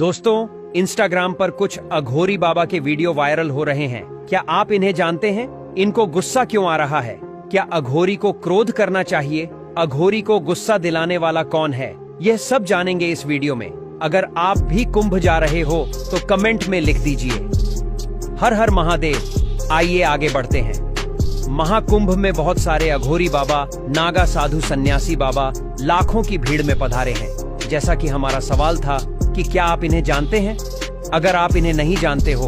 दोस्तों, इंस्टाग्राम पर कुछ अघोरी बाबा के वीडियो वायरल हो रहे हैं। क्या आप इन्हें जानते हैं? इनको गुस्सा क्यों आ रहा है? क्या अघोरी को क्रोध करना चाहिए? अघोरी को गुस्सा दिलाने वाला कौन है? यह सब जानेंगे इस वीडियो में। अगर आप भी कुंभ जा रहे हो तो कमेंट में लिख दीजिए हर हर महादेव। आइए आगे बढ़ते हैं। महाकुंभ में बहुत सारे अघोरी बाबा, नागा साधु, सन्यासी बाबा लाखों की भीड़ में पधारे हैं। जैसा कि हमारा सवाल था कि क्या आप इन्हें जानते हैं? अगर आप इन्हें नहीं जानते हो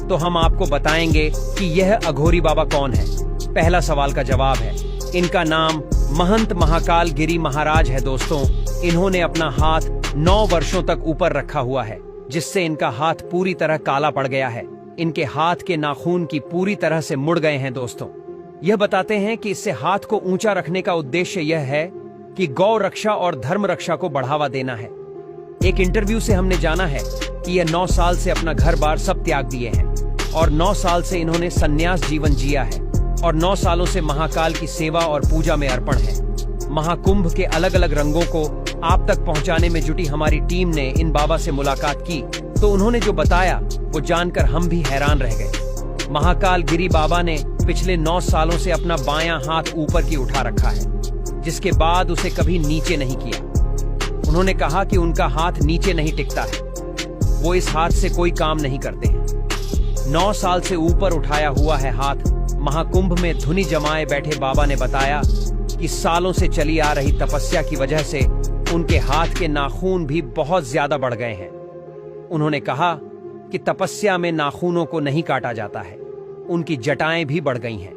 तो हम आपको बताएंगे कि यह अघोरी बाबा कौन है। पहला सवाल का जवाब है, इनका नाम महंत महाकाल गिरी महाराज है। दोस्तों, इन्होंने अपना हाथ 9 वर्षों तक ऊपर रखा हुआ है, जिससे इनका हाथ पूरी तरह काला पड़ गया है। इनके हाथ के नाखून की पूरी तरह से मुड़ गए हैं। दोस्तों, यह बताते हैं कि इससे हाथ को ऊंचा रखने का उद्देश्य यह है कि गौ रक्षा और धर्म रक्षा को बढ़ावा देना है। एक इंटरव्यू से हमने जाना है कि यह 9 साल से अपना घर बार सब त्याग दिए हैं और 9 साल से इन्होंने सन्यास जीवन जिया है और 9 सालों से महाकाल की सेवा और पूजा में अर्पण है। महाकुंभ के अलग अलग रंगों को आप तक पहुंचाने में जुटी हमारी टीम ने इन बाबा से मुलाकात की तो उन्होंने जो बताया वो जानकर हम भी हैरान रह गए। महाकाल गिरी बाबा ने पिछले 9 सालों से अपना बायां हाथ ऊपर की उठा रखा है, जिसके बाद उसे कभी नीचे नहीं किया। उन्होंने कहा कि उनका हाथ नीचे नहीं टिकता है, वो इस हाथ से कोई काम नहीं करते हैं। 9 साल से ऊपर उठाया हुआ है हाथ। महाकुंभ में धुनी जमाए बैठे बाबा ने बताया कि सालों से चली आ रही तपस्या की वजह से उनके हाथ के नाखून भी बहुत ज्यादा बढ़ गए हैं। उन्होंने कहा कि तपस्या में नाखूनों को नहीं काटा जाता है, उनकी जटाएं भी बढ़ गई हैं।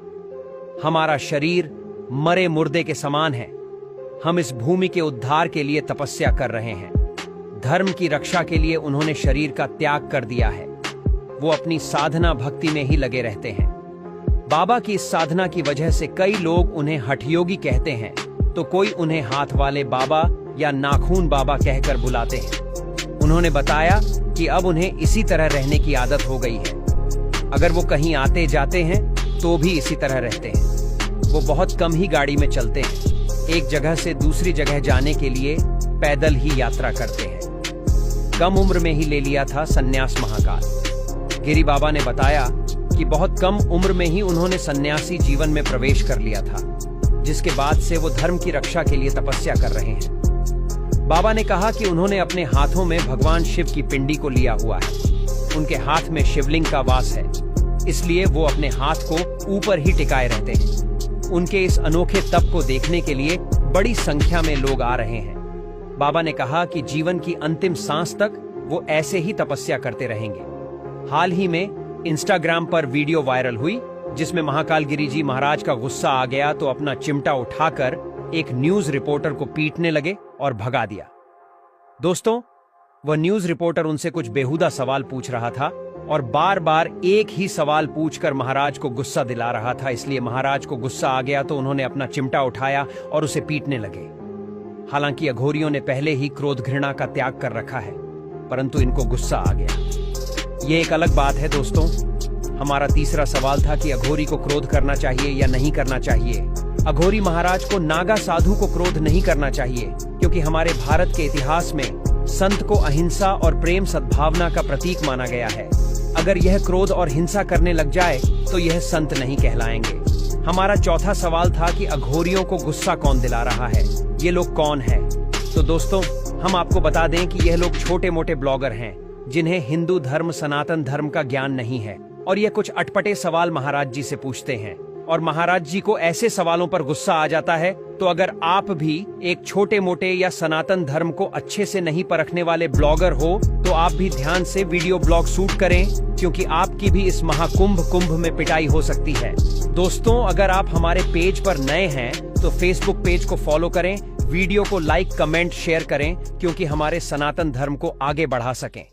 हमारा शरीर मरे मुर्दे के समान है। हम इस भूमि के उद्धार के लिए तपस्या कर रहे हैं। धर्म की रक्षा के लिए उन्होंने शरीर का त्याग कर दिया है। वो अपनी साधना भक्ति में ही लगे रहते हैं। बाबा की इस साधना की वजह से कई लोग उन्हें हठयोगी कहते हैं, तो कोई उन्हें हाथ वाले बाबा या नाखून बाबा कहकर बुलाते हैं। उन्होंने बताया कि अब उन्हें इसी तरह रहने की आदत हो गई है। अगर वो कहीं आते जाते हैं तो भी इसी तरह रहते हैं। वो बहुत कम ही गाड़ी में चलते हैं। एक जगह से दूसरी जगह जाने के लिए पैदल ही यात्रा करते हैं। कम उम्र में ही ले लिया था सन्यास महाकाल। गिरी बाबा ने बताया कि बहुत कम उम्र में ही उन्होंने सन्यासी जीवन में प्रवेश कर लिया था, जिसके बाद से वो धर्म की रक्षा के लिए तपस्या कर रहे हैं। बाबा ने कहा कि उन्होंने अपने हाथों में भगवान शिव की पिंडी को लिया हुआ है। उनके हाथ में शिवलिंग का वास है, इसलिए वो अपने हाथ को ऊपर ही टिकाए रहते हैं। उनके इस अनोखे तप को देखने के लिए बड़ी संख्या में लोग आ रहे हैं। बाबा ने कहा कि जीवन की अंतिम सांस तक वो ऐसे ही तपस्या करते रहेंगे। हाल ही में इंस्टाग्राम पर वीडियो वायरल हुई जिसमें महाकाल गिरी जी महाराज का गुस्सा आ गया तो अपना चिमटा उठाकर एक न्यूज रिपोर्टर को पीटने लगे और भगा दिया। दोस्तों, वह न्यूज रिपोर्टर उनसे कुछ बेहुदा सवाल पूछ रहा था और बार बार एक ही सवाल पूछकर महाराज को गुस्सा दिला रहा था। इसलिए महाराज को गुस्सा आ गया तो उन्होंने अपना चिमटा उठाया और उसे पीटने लगे। हालांकि अघोरियों ने पहले ही क्रोध घृणा का त्याग कर रखा है, परंतु इनको गुस्सा आ गया। ये एक अलग बात है। दोस्तों, हमारा तीसरा सवाल था कि अघोरी को क्रोध करना चाहिए या नहीं करना चाहिए। अघोरी महाराज को, नागा साधु को क्रोध नहीं करना चाहिए, क्योंकि हमारे भारत के इतिहास में संत को अहिंसा और प्रेम सद्भावना का प्रतीक माना गया है। अगर यह क्रोध और हिंसा करने लग जाए तो यह संत नहीं कहलाएंगे। हमारा चौथा सवाल था कि अघोरियों को गुस्सा कौन दिला रहा है, ये लोग कौन हैं? तो दोस्तों, हम आपको बता दें कि यह लोग छोटे मोटे ब्लॉगर हैं जिन्हें हिंदू धर्म, सनातन धर्म का ज्ञान नहीं है और ये कुछ अटपटे सवाल महाराज जी से पूछते हैं और महाराज जी को ऐसे सवालों पर गुस्सा आ जाता है। तो अगर आप भी एक छोटे मोटे या सनातन धर्म को अच्छे से नहीं परखने वाले ब्लॉगर हो तो आप भी ध्यान से वीडियो ब्लॉग शूट करें, क्योंकि आपकी भी इस महाकुंभ में पिटाई हो सकती है। दोस्तों, अगर आप हमारे पेज पर नए हैं तो फेसबुक पेज को फॉलो करें, वीडियो को लाइक, कमेंट, शेयर करें, क्योंकि हमारे सनातन धर्म को आगे बढ़ा सकें।